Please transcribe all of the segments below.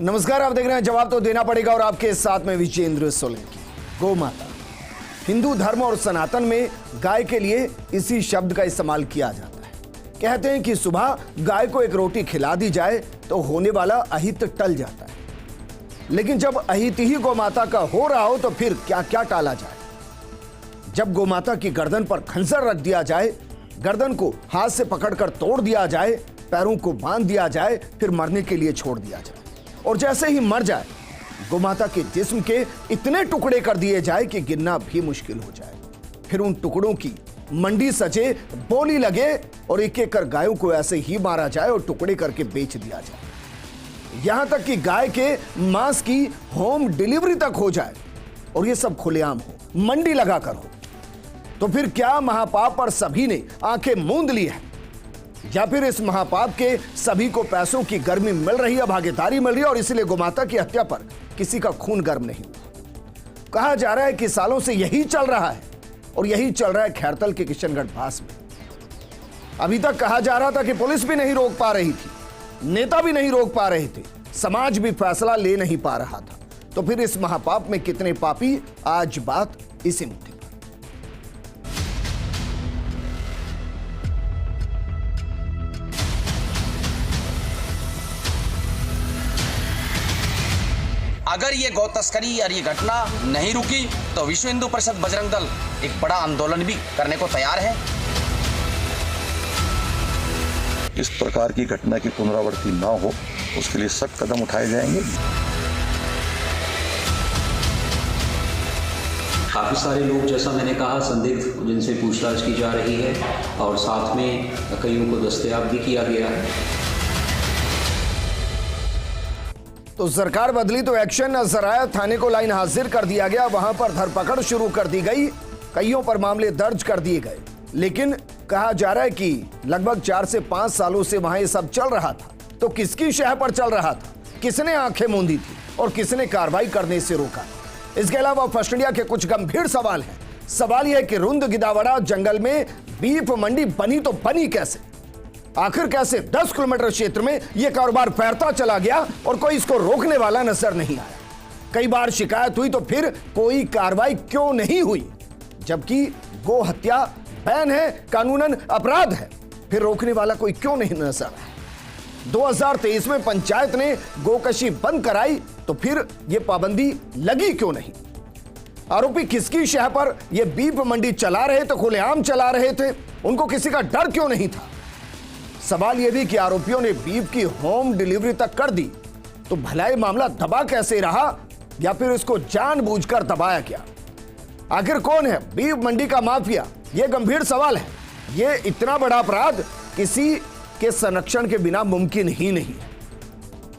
नमस्कार, आप देख रहे हैं जवाब तो देना पड़ेगा और आपके साथ में विजेंद्र सोलंकी। गौ माता हिंदू धर्म और सनातन में गाय के लिए इसी शब्द का इस्तेमाल किया जाता है। कहते हैं कि सुबह गाय को एक रोटी खिला दी जाए तो होने वाला अहित टल जाता है, लेकिन जब अहित ही गौ माता का हो रहा हो तो फिर क्या क्या टाला जाए। जब गौ माता की गर्दन पर खंजर रख दिया जाए, गर्दन को हाथ से पकड़कर तोड़ दिया जाए, पैरों को बांध दिया जाए, फिर मरने के लिए छोड़ दिया जाए और जैसे ही मर जाए गोमाता के जिस्म के इतने टुकड़े कर दिए जाए कि गिनना भी मुश्किल हो जाए। फिर उन टुकड़ों की मंडी सजे, बोली लगे और एक एक कर गायों को ऐसे ही मारा जाए और टुकड़े करके बेच दिया जाए। यहां तक कि गाय के मांस की होम डिलीवरी तक हो जाए और ये सब खुलेआम हो, मंडी लगाकर हो। तो फिर क्या महापाप पर सभी ने आंखें मूंद ली है, या फिर इस महापाप के सभी को पैसों की गर्मी मिल रही है, भागीदारी मिल रही है और इसलिए गोमाता की हत्या पर किसी का खून गर्म नहीं हुआ। कहा जा रहा है कि सालों से यही चल रहा है और यही चल रहा है खैरतल के किशनगढ़ पास में। अभी तक कहा जा रहा था कि पुलिस भी नहीं रोक पा रही थी, नेता भी नहीं रोक पा रहे थे, समाज भी फैसला ले नहीं पा रहा था। तो फिर इस महापाप में कितने पापी, आज बात इसी मुद्दे पर। अगर ये गौ तस्करी और ये घटना नहीं रुकी तो विश्व हिंदू परिषद बजरंग दल एक बड़ा आंदोलन भी करने को तैयार है। इस प्रकार की घटना की पुनरावृत्ति ना हो उसके लिए सख्त कदम उठाए जाएंगे। काफ़ी सारे लोग, जैसा मैंने कहा, संदिग्ध जिनसे पूछताछ की जा रही है और साथ में कईयों को दस्तयाब भी किया गया है। तो सरकार बदली तो एक्शन नजर आया। थाने को लाइन हाजिर कर दिया गया, वहां पर धरपकड़ शुरू कर दी गई, कईयों पर मामले दर्ज कर दिए गए। लेकिन कहा जा रहा है कि लगभग 4 से 5 सालों से वहां ये सब चल रहा था। तो किसकी शह पर चल रहा था, किसने आंखें मूंदी थी और किसने कार्रवाई करने से रोका। इसके अलावा फर्स्ट इंडिया के कुछ गंभीर सवाल हैं। सवाल यह है कि रुंद गिदावड़ा जंगल में बीफ मंडी बनी तो बनी कैसे, आखिर कैसे 10 किलोमीटर क्षेत्र में यह कारोबार फैलता चला गया और कोई इसको रोकने वाला नजर नहीं आया। कई बार शिकायत हुई तो फिर कोई कार्रवाई क्यों नहीं हुई, जबकि गो हत्या बैन है, कानूनन अपराध है, फिर रोकने वाला कोई क्यों नहीं नजर आया। 2023 में पंचायत ने गोकशी बंद कराई तो फिर यह पाबंदी लगी क्यों नहीं। आरोपी किसकी शह पर यह बीफ मंडी चला रहे थे, खुलेआम चला रहे थे, उनको किसी का डर क्यों नहीं था। सवाल यह भी कि आरोपियों ने बीफ की होम डिलीवरी तक कर दी तो भला ये मामला दबा कैसे रहा, या फिर इसको जानबूझकर दबाया गया। आखिर कौन है बीफ मंडी का माफिया, यह गंभीर सवाल है। यह इतना बड़ा अपराध किसी के संरक्षण के बिना मुमकिन ही नहीं है।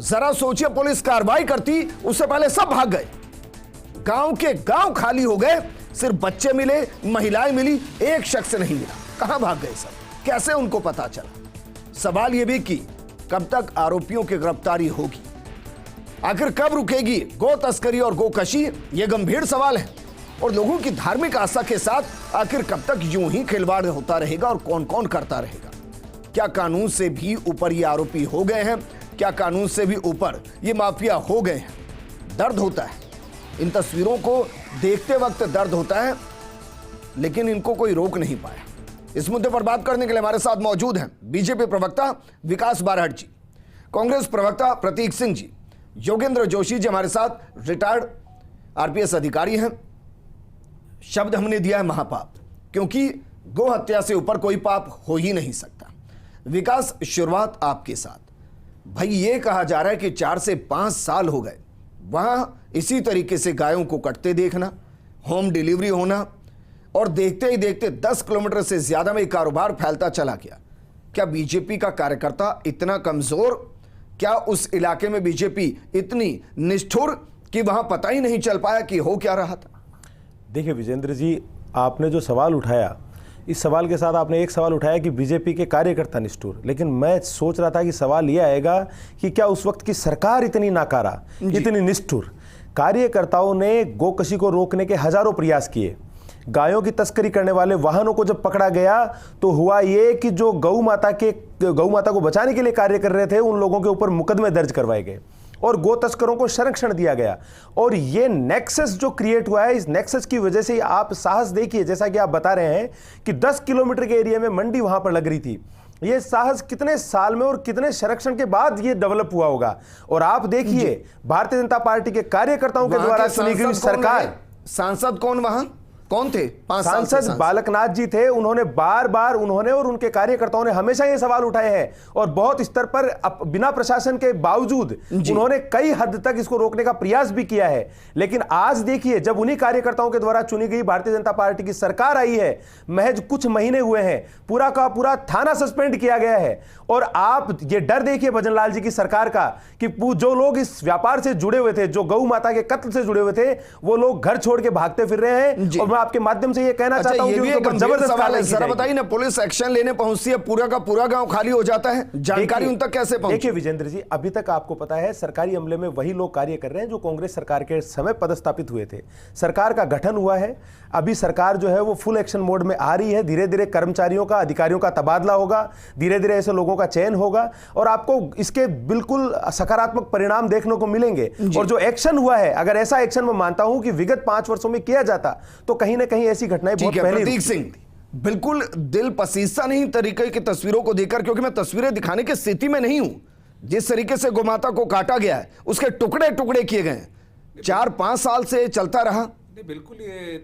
जरा सोचिए, पुलिस कार्रवाई करती उससे पहले सब भाग गए, गांव के गांव खाली हो गए, सिर्फ बच्चे मिले, महिलाएं मिली, एक शख्स नहीं मिला। कहां भाग गए सब, कैसे उनको पता चला। सवाल यह भी कि कब तक आरोपियों की गिरफ्तारी होगी, आखिर कब रुकेगी गो तस्करी और गोकशी, यह गंभीर सवाल है। और लोगों की धार्मिक आस्था के साथ आखिर कब तक यूं ही खिलवाड़ होता रहेगा और कौन कौन करता रहेगा। क्या कानून से भी ऊपर ये आरोपी हो गए हैं, क्या कानून से भी ऊपर ये माफिया हो गए हैं। दर्द होता है, इन तस्वीरों को देखते वक्त दर्द होता है, लेकिन इनको कोई रोक नहीं पाया। इस मुद्दे पर बात करने के लिए हमारे साथ मौजूद हैं बीजेपी प्रवक्ता विकास बारहट जी, कांग्रेस प्रवक्ता प्रतीक सिंह जी, योगेंद्र जोशी जी हमारे साथ रिटायर्ड आरपीएस अधिकारी हैं। शब्द हमने दिया है महापाप, क्योंकि गो हत्या से ऊपर कोई पाप हो ही नहीं सकता। विकास, शुरुआत आपके साथ। भाई ये कहा जा रहा है कि 4 से 5 साल हो गए वहां इसी तरीके से गायों को कटते देखना, होम डिलीवरी होना, और देखते ही देखते 10 किलोमीटर से ज्यादा में कारोबार फैलता चला गया। क्या बीजेपी का कार्यकर्ता इतना कमजोर, क्या उस इलाके में बीजेपी इतनी निष्ठुर कि वहां पता ही नहीं चल पाया कि हो क्या रहा था। देखिए विजेंद्र जी, आपने जो सवाल उठाया, इस सवाल के साथ आपने एक सवाल उठाया कि बीजेपी के कार्यकर्ता निष्ठुर, लेकिन मैं सोच रहा था कि सवाल यह आएगा कि क्या उस वक्त की सरकार इतनी नाकारा, इतनी निष्ठुर। कार्यकर्ताओं ने गोकशी को रोकने के हजारों प्रयास किए, गायों की तस्करी करने वाले वाहनों को जब पकड़ा गया तो हुआ ये कि जो गौ माता को बचाने के लिए कार्य कर रहे थे उन लोगों के ऊपर मुकदमे दर्ज करवाए गए और गो तस्करों को संरक्षण दिया गया। और ये नेक्सस जो क्रिएट हुआ है, इस नेक्सस की वजह से आप साहस देखिए, जैसा कि आप बता रहे हैं कि 10 किलोमीटर के एरिया में मंडी वहां पर लग रही थी। ये साहस कितने साल में और कितने संरक्षण के बाद ये डेवलप हुआ होगा। और आप देखिए भारतीय जनता पार्टी के कार्यकर्ताओं के द्वारा चुनी गई सरकार, सांसद कौन वहां कौन थे? 5 साल से सांसद बालकनाथ जी थे। उन्होंने बार बार उन्होंने और उनके कार्यकर्ताओं ने हमेशा ये सवाल उठाए हैं और बहुत स्तर पर बिना प्रशासन के बावजूद उन्होंने कई हद तक इसको रोकने का प्रयास भी किया है। लेकिन आज देखिए, जब उन्हीं कार्यकर्ताओं के द्वारा चुनी गई भारतीय जनता पार्टी की सरकार आई है, महज कुछ महीने हुए हैं, पूरा का पूरा थाना सस्पेंड किया गया है। और आप ये डर देखिए भजनलाल जी की सरकार का कि जो लोग इस व्यापार से जुड़े हुए थे, जो गौ माता के कत्ल से जुड़े हुए थे, वो लोग घर छोड़ के भागते फिर रहे हैं। और मैं आपके माध्यम से ये कहना चाहता हूं कि उनके ऊपर जबरदस्त कार्रवाई की जरा जाएगी। बताइए ना, पुलिस एक्शन लेने पहुंचती है, पूरा का पूरा गांव खाली हो जाता है, जानकारी उन तक कैसे पहुंचे? देखिए विजेंद्र जी, अभी तक आपको पता है सरकारी अमले में वही लोग कार्य कर रहे हैं जो कांग्रेस सरकार के समय पदस्थापित हुए थे। सरकार का गठन हुआ है, अभी सरकार जो है वो फुल एक्शन मोड में आ रही है। धीरे धीरे कर्मचारियों का, अधिकारियों का तबादला होगा, धीरे धीरे ऐसे लोगों का चयन होगा और आपको इसके बिल्कुल सकारात्मक परिणाम देखने को मिलेंगे। और जो एक्शन हुआ है, अगर ऐसा एक्शन मैं मानता हूं कि विगत 5 वर्षों में किया जाता तो कहीं ना कहीं ऐसी घटनाएं बहुत पहले। प्रतीक सिंह, बिल्कुल दिल पसीसा नहीं तरीके की तस्वीरों को देखकर, क्योंकि मैं तस्वीरें दिखाने की स्थिति में नहीं हूं। जिस तरीके से गोमाता को काटा गया है, उसके टुकड़े टुकड़े किए गए, 4-5 साल से चलता रहा। बिल्कुल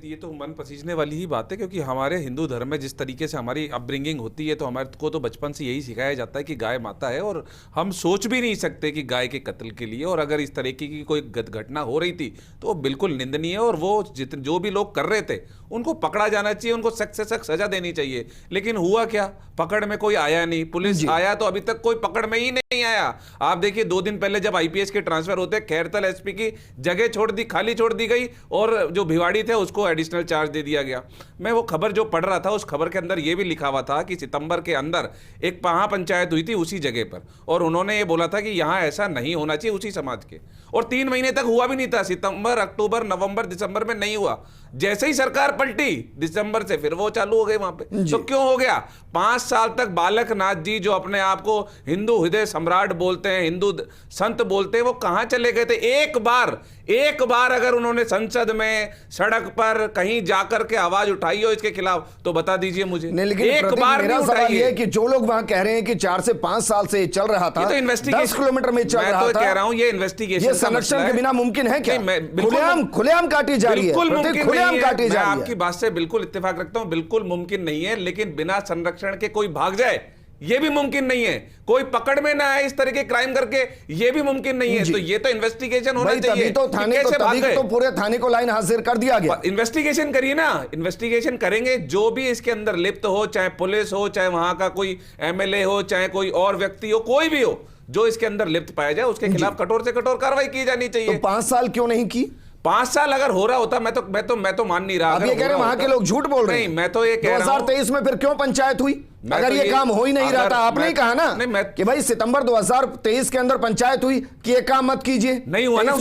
ये तो मन पसीजने वाली ही बात है, क्योंकि हमारे हिंदू धर्म में जिस तरीके से हमारी अपब्रिंगिंग होती है, तो हमारे को तो बचपन से यही सिखाया जाता है कि गाय माता है और हम सोच भी नहीं सकते कि गाय के कत्ल के लिए, और अगर इस तरीके की कोई घटना हो रही थी तो वो बिल्कुल निंदनीय है। और वो जो भी लोग कर रहे थे उनको पकड़ा जाना चाहिए, उनको सख्त से सख्त सजा देनी चाहिए। लेकिन हुआ क्या, पकड़ में कोई आया नहीं। पुलिस आया तो अभी तक कोई पकड़ में ही नहीं आया। आप देखिए 2 दिन पहले जब आईपीएस के ट्रांसफर होते, खैरतल एसपी की जगह छोड़ दी, खाली छोड़ दी गई और जो भिवाड़ी थे उसको एडिशनल चार्ज दे दिया गया। मैं वो खबर जो पढ़ रहा था, उस खबर के अंदर ये भी लिखा हुआ था कि सितंबर के अंदर एक पंचायत हुई थी उसी जगह पर, और उन्होंने ये बोला था कि यहाँ ऐसा नहीं होना चाहिए उसी समाज के, और 3 महीने तक हुआ भी नहीं था। सितंबर, अक्टूबर, नवंबर, दिसंबर में नहीं हुआ। जैसे ही सरकार पलटी दिसंबर से फिर वो चालू हो गए वहां पे। तो क्यों हो गया? 5 साल तक बालकनाथ जी जो अपने आप को हिंदू हृदय सम्राट बोलते हैं, हिंदू संत बोलते हैं, वो कहां चले गए थे? एक बार अगर उन्होंने संसद में, सड़क पर कहीं जाकर के आवाज उठाई हो इसके खिलाफ तो बता दीजिए मुझे। लेकिन एक बार मेरा नहीं सवाल उठाई ये है है कि जो लोग वहां कह रहे हैं कि 4 से 5 साल से चल रहा था, ये तो इन्वेस्टिगेशन, 10 किलोमीटर में चल रहा था, मैं तो कह रहा हूं ये इन्वेस्टिगेशन, ये संरक्षण के बिना मुमकिन है क्या? खुलेआम काटी जा रही है, खुलेआम काटी जा रही है। आपकी बात से बिल्कुल इत्तेफाक रखता हूं, बिल्कुल मुमकिन नहीं है। लेकिन बिना संरक्षण के कोई भाग जाए ये भी मुमकिन नहीं है। कोई पकड़ में ना आए इस तरह के क्राइम करके, ये भी मुमकिन नहीं है। तो ये तो इन्वेस्टिगेशन होना चाहिए। तभी तो थाने को, तभी तो पूरे थाने को लाइन हाजिर कर दिया गया। इन्वेस्टिगेशन करिए ना, इन्वेस्टिगेशन करेंगे, जो भी इसके अंदर लिप्त हो, चाहे पुलिस हो, चाहे वहां का कोई एमएलए हो, चाहे कोई और व्यक्ति हो, कोई भी हो, जो इसके अंदर लिप्त पाया जाए उसके खिलाफ कठोर से कठोर कार्रवाई की जानी चाहिए। तो 5 साल क्यों नहीं की? 5 साल अगर हो रहा होता, मैं तो मान नहीं रहा। आप ये कह रहे हैं वहां के लोग झूठ बोल रहे हैं। नहीं, मैं तो ये कह रहा हूं 2023 में फिर क्यों पंचायत हुई? अगर ये काम हो ही नहीं रहा था, आपने कहा ना कि भाई सितंबर 2023 के अंदर पंचायत हुई कि ये काम मत कीजिए। नहीं हुआ ना,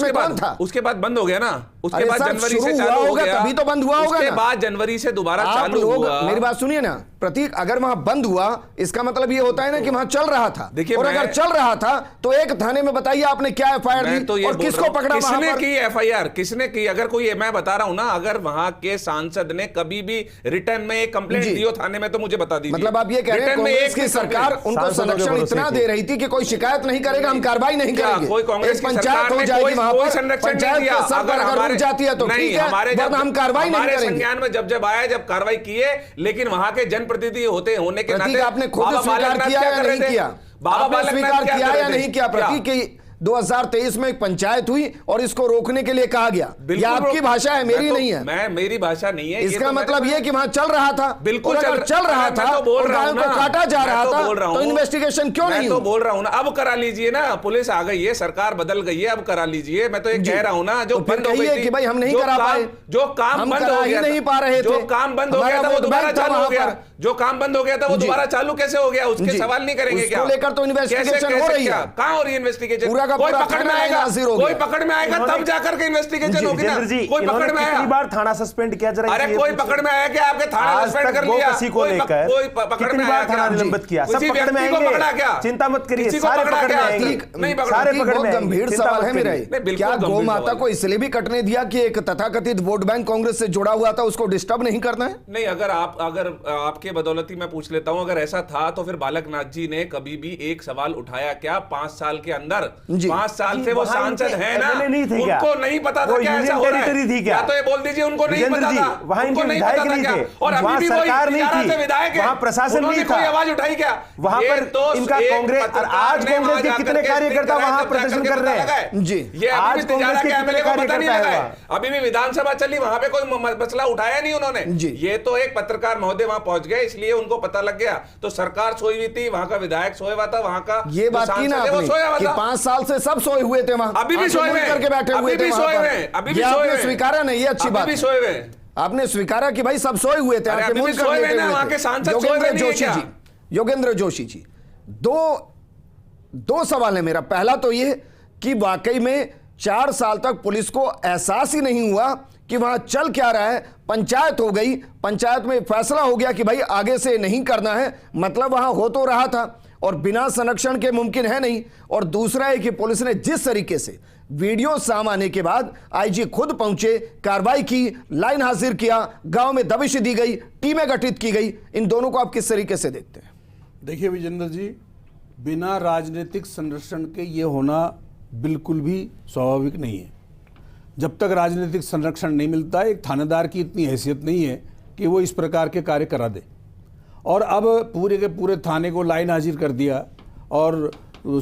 उसके बाद बंद हो गया ना, उसके बाद जनवरी से चालू हो गया, तभी तो बंद हुआ होगा। उसके बाद जनवरी से दोबारा चालू हुआ। मेरी बात सुनिए ना प्रतीक, अगर वहां बंद हुआ इसका मतलब ये होता है ना कि वहां चल रहा था। देखिए, और अगर चल रहा था तो एक थाने में बताइए आपने क्या एफआईआर दी और किसको पकड़ा? किसने की एफआईआर, किसने की? अगर कोई, मैं बता रहा हूं ना, अगर वहां के सांसद ने कभी भी रिटर्न में एक कंप्लेंट दी हो थाने में तो मुझे बता दीजिए। मतलब आप ये कह रहे हैं की सरकार उनको संरक्षण इतना दे रही थी कि कोई शिकायत नहीं करेगा, हम कार्रवाई नहीं करेंगे। कोई कांग्रेस की पंचायत हो जाएगी वहां पर, संरक्षण पंचायत नहीं दिया। अगर रुक जाती है तो ठीक है, वरना हम कार्रवाई नहीं करेंगे। संज्ञान में जब आया, जब कार्रवाई किए, लेकिन वहां के जनप्रतिनिधि होने के नाते आपने खुद स्वीकार किया या नहीं किया? बाबा स्वीकार किया या नहीं किया प्रतीक? 2023 में एक पंचायत हुई और इसको रोकने के लिए कहा गया। ये आपकी भाषा है, मेरी नहीं है। मेरी भाषा नहीं है। इसका मतलब ये कि वहां चल रहा था, बिल्कुल चल रहा था, गायों को काटा जा रहा था, तो इन्वेस्टिगेशन क्यों नहीं? मैं तो बोल रहा हूं ना, अब करा लीजिए ना। पुलिस आ गई है, सरकार बदल गई है, अब करा लीजिए। मैं तो ये कह रहा हूं ना, जो बंद हो गई थी, कि भाई हम नहीं करा पाए, जो काम बंद हो गया, नहीं पा रहे थे, जो काम बंद हो गया था वो दोबारा चालू हो गया। जो काम बंद हो गया था वो जी। दोबारा चालू कैसे हो गया, उसके जी। सवाल नहीं करेंगे उसको क्या? लेकर तो इन्वेस्टिगेशन हो रही है। कहाँ हो रही है इन्वेस्टिगेशन? पूरा का कोई पूरा पकड़ में थाना आएगा, हाजिर हो कोई गया। पकड़ में आएगा तब जाकर के इन्वेस्टिगेशन होगी ना। जितेंद्र जी, कोई इन्होंने पकड़ में कितनी आया? बार थाना सस्पेंड किया जरा अरे ये कोई पूछिए। पकड़ में आया क्या? आपके थाना आज सस्पेंड तक कर लिया, गोकसी को कोई लेकर कोई पकड़ कितनी में बार आया थाना क्या? निलंबित किया, सब किसी पकड़ में व्यक्ति को आएंगे। पकड़ा क्या? चिंता मत करिए, किसी को सारे पकड़ा पकड़ में क्या? आएंगे। नहीं पकड़ा। सारे पकड़ बहुत में गंभीर आएंगे, चिंता सवाल मत है मेरा करिए। ये। बिल्कुल क्या गंभीर गौ माता सवाल को इसलिए भी कटने दिया कि एक तथाकथित वोट बैंक कांग्रेस से जुड़ा हुआ था, उसको डिस्टर्ब नहीं करना है? नहीं, अगर आपके बदौलती मैं पूछ लेता हूं, अगर ऐसा था तो फिर बालकनाथ जी ने कभी भी एक सवाल उठाया क्या 5 साल के अंदर? जी। 5 साल से वो वहाँ सांसद इनके है ना, MLA नहीं थे क्या? उनको नहीं पता था वो क्या ऐसा यूनियन हो रहा टेरिटरी थी है? क्या? या तो ये बोल दीजिए उनको नहीं जितेंद्र पता जी, था, वहाँ उनको इनके नहीं विधायक पता था नहीं क्या? थे, और अभी वहाँ भी वही सरकार नहीं 11 थी, से विधायक है, वहाँ प्रशासन उन्होंने नहीं कोई था। आवाज उठाई क्या? वहाँ ये पर तो इनका एक कांग्रेस और पत्रकार आज ने कांग्रेस वहाँ के जाकर कितने के कार्यकर्ता स्पीकर वहाँ है, प्रदर्शन जाकर कर के रहे पता हैं? लगा है। जी। ये अभी आज भी तिजारा कांग्रेस के के एमएलए कितने को पता नहीं कार्यकर्ता लगा है है, अभी भी विधानसभा चली, वहां पे कोई मसला उठाया नहीं उन्होंने। जी। ये तो एक पत्रकार महोदय वहां पहुंच गए, इसलिए उनको पता लग गया। तो सरकार सोई हुई थी, वहां का विधायक सोया हुआ था, वहां का ये बात की ना आपने कि 5 साल से सब सोए हुए थे वहां, अभी भी सोए हुए हैं, करके बैठे हुए अभी थे भी वहां सोए पर। हुए हैं, अभी भी ये सोए आपने हुए हैं। स्वीकारा नहीं, ये अच्छी बात अभी भी है। सोए हुए हैं। आपने स्वीकारा कि भाई सब सोए हुए थे, अरे आंखें अभी मूंद भी कर सोए हुए लेटे ना, हुए वहां थे। के सांसद सोए हुए योगेंद्र नहीं है जोशी क्या? जी, योगेंद्र जोशी जी, दो सवाल है मेरा। पहला तो ये कि वाकई में 4 साल तक पुलिस को एहसास ही नहीं हुआ कि वहां चल क्या रहा है। पंचायत हो गई, पंचायत में फैसला हो गया कि भाई आगे से नहीं करना है, मतलब वहां हो तो रहा था और बिना संरक्षण के मुमकिन है नहीं। और दूसरा है कि पुलिस ने जिस तरीके से वीडियो सामने आने के बाद आईजी खुद पहुंचे, कार्रवाई की, लाइन हाजिर किया, गांव में दबिश दी गई, टीमें गठित की गई, इन दोनों को आप किस तरीके से देखते हैं? देखिए विजेंद्र जी, बिना राजनीतिक संरक्षण के ये होना बिल्कुल भी स्वाभाविक नहीं है। जब तक राजनीतिक संरक्षण नहीं मिलता, एक थानेदार की इतनी हैसियत नहीं है कि वो इस प्रकार के कार्य करा दे। और अब पूरे के पूरे थाने को लाइन हाजिर कर दिया और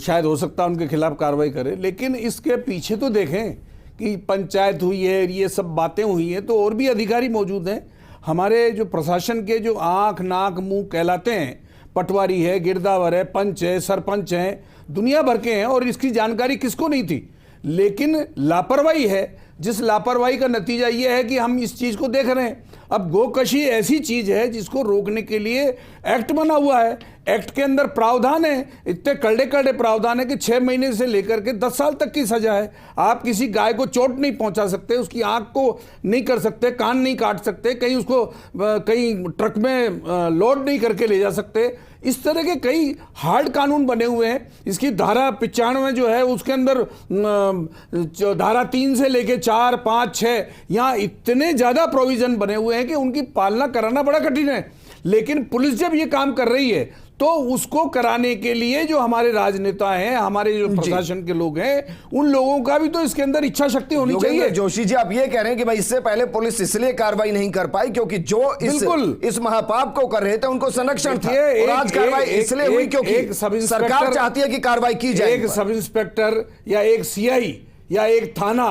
शायद हो सकता है उनके खिलाफ कार्रवाई करे, लेकिन इसके पीछे तो देखें कि पंचायत हुई है, ये सब बातें हुई हैं, तो और भी अधिकारी मौजूद हैं। हमारे जो प्रशासन के जो आँख नाक मुंह कहलाते हैं, पटवारी है, गिरदावर है, पंच है, सरपंच हैं, दुनिया भर के हैं, और इसकी जानकारी किसको नहीं थी। लेकिन लापरवाही है, जिस लापरवाही का नतीजा ये है कि हम इस चीज़ को देख रहे हैं। अब गोकशी ऐसी चीज़ है जिसको रोकने के लिए एक्ट बना हुआ है, एक्ट के अंदर प्रावधान है, इतने कड़े कड़े प्रावधान है कि 6 महीने से लेकर के 10 साल तक की सजा है। आप किसी गाय को चोट नहीं पहुंचा सकते, उसकी आंख को नहीं कर सकते, कान नहीं काट सकते, कहीं उसको कहीं ट्रक में लोड नहीं करके ले जा सकते। इस तरह के कई हार्ड कानून बने हुए हैं। इसकी धारा 95 जो है उसके अंदर धारा 3 से लेके 4, 5, 6 यहाँ इतने ज़्यादा प्रोविजन बने हुए हैं कि उनकी पालना कराना बड़ा कठिन है। लेकिन पुलिस जब ये काम कर रही है तो उसको कराने के लिए जो हमारे राजनेता हैं, हमारे जो प्रशासन के लोग हैं, उन लोगों का भी तो इसके अंदर इच्छा शक्ति होनी चाहिए। जोशी जी, आप ये कह रहे हैं कि भाई इससे पहले पुलिस इसलिए कार्रवाई नहीं कर पाई क्योंकि जो इस महापाप को कर रहे थे उनको संरक्षण था, और आज कार्रवाई इसलिए हुई क्योंकि सरकार चाहती है कि कार्रवाई की जाए। एक सब इंस्पेक्टर या एक सीआई या एक थाना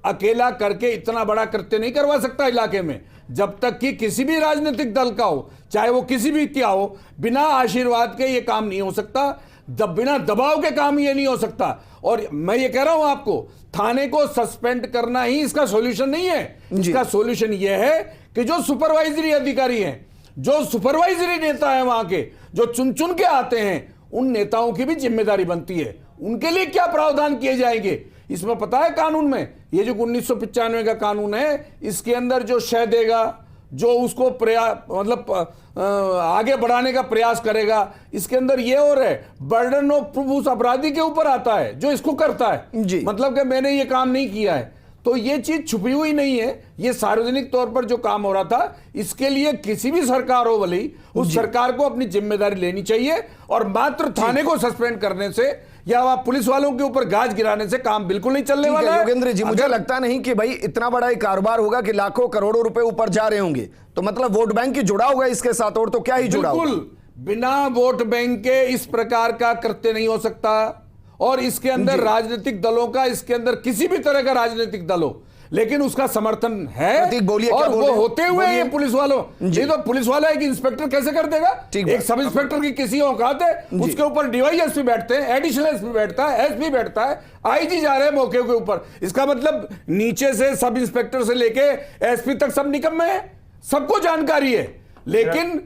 अकेला करके इतना बड़ा कृत्य नहीं करवा सकता इलाके में, जब तक कि किसी भी राजनीतिक दल का हो, चाहे वो किसी भी क्या हो। बिना आशीर्वाद के ये काम नहीं हो सकता, बिना दबाव के काम ये नहीं हो सकता। और मैं ये कह रहा हूं आपको, थाने को सस्पेंड करना ही इसका सॉल्यूशन नहीं है। इसका सॉल्यूशन ये है कि जो सुपरवाइजरी अधिकारी हैं, जो सुपरवाइजरी नेता है वहां के, जो चुन चुन के आते हैं, उन नेताओं की भी जिम्मेदारी बनती है। उनके लिए क्या प्रावधान किए जाएंगे इसमें पता है कानून में? ये जो 1995 का कानून है, इसके अंदर जो शह देगा, जो उसको मतलब आगे बढ़ाने का प्रयास करेगा, इसके अंदर ये और है, बर्डन ऑफ प्रूफ उस अपराधी के ऊपर आता है जो इसको करता है। जी। मतलब कि मैंने ये काम नहीं किया है, तो ये चीज छुपी हुई नहीं है। ये सार्वजनिक तौर पर जो काम हो रहा था, इसके लिए किसी भी सरकार हो भले, उस सरकार को अपनी जिम्मेदारी लेनी चाहिए। और मात्र थाने को सस्पेंड करने से या वहां पुलिस वालों के ऊपर गाज गिराने से काम बिल्कुल नहीं चलने वाला है। योगेंद्र जी, मुझे लगता नहीं कि भाई इतना बड़ा एक कारोबार होगा कि लाखों करोड़ों रुपए ऊपर जा रहे होंगे, तो मतलब वोट बैंक ही जुड़ा होगा इसके साथ, और तो क्या ही जुड़ा होगा। बिल्कुल, बिना वोट बैंक के इस प्रकार का कृत्य नहीं हो सकता। और इसके अंदर राजनीतिक दलों का, इसके अंदर किसी भी तरह का राजनीतिक दल हो, लेकिन उसका समर्थन है, बोलिए, और क्या वो होते हुए ये पुलिस वालों, ये तो पुलिस वाला एक इंस्पेक्टर कैसे कर देगा? एक सब इंस्पेक्टर की किसी औकात है, उसके ऊपर डीवाईएसपी बैठते हैं, एडिशनल एसपी बैठता है, एसपी बैठता है, आईजी जा रहे हैं मौके के ऊपर। इसका मतलब नीचे से सब इंस्पेक्टर से लेके एसपी तक सब निकम्मे हैं, सबको जानकारी है। लेकिन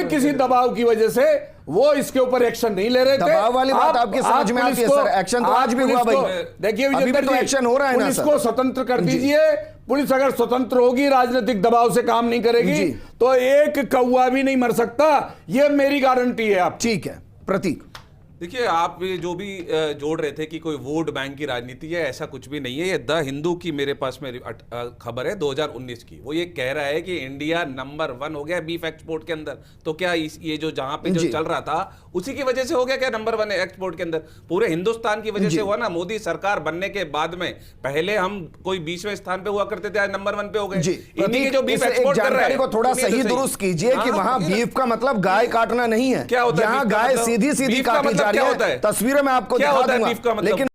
किसी दबाव की वजह से वो इसके ऊपर एक्शन नहीं ले रहे थे। दबाव वाली बात आपकी समझ में आती है सर, एक्शन तो आज भी हुआ भाई। देखिए अभी भी विजेंद्र तो जी, एक्शन हो रहा है ना पुलिस सर। को स्वतंत्र कर दीजिए। पुलिस अगर स्वतंत्र होगी, राजनीतिक दबाव से काम नहीं करेगी, जी। तो एक कौवा भी नहीं मर सकता, ये मेरी गारंटी है। आप ठीक है प्रतीक। देखिए, आप ये जो भी जोड़ रहे थे कि कोई वोट बैंक की राजनीति है, ऐसा कुछ भी नहीं है। ये द हिंदू की मेरे पास में खबर है 2019 की। वो ये कह रहा है कि इंडिया नंबर 1 हो गया बीफ एक्सपोर्ट के अंदर। तो क्या ये जो जहां पे जो जी। चल रहा था उसी की वजह से हो गया क्या नंबर 1 एक्सपोर्ट के अंदर? पूरे हिंदुस्तान की वजह से हुआ ना। मोदी सरकार बनने के बाद में पहले हम कोई 20वें स्थान पे हुआ करते थे, आज नंबर 1 पे हो गए। जी इन्हीं के जो बीफ इस एक एक्सपोर्ट कर रहे जानकारी हैं को थोड़ा सुनिए तो सही सही। दुरुस्त कीजिए कि हाँ, वहां बीफ का मतलब गाय काटना नहीं है। क्या होता है यहाँ बीफ का गाय मतलब? सीधी सीधी बीफ का काटी मतलब जा रही क्या होता है। है? तस्वीरें मैं आपको क्या दिखा होता है दूंगा, बीफ का मतलब? लेकिन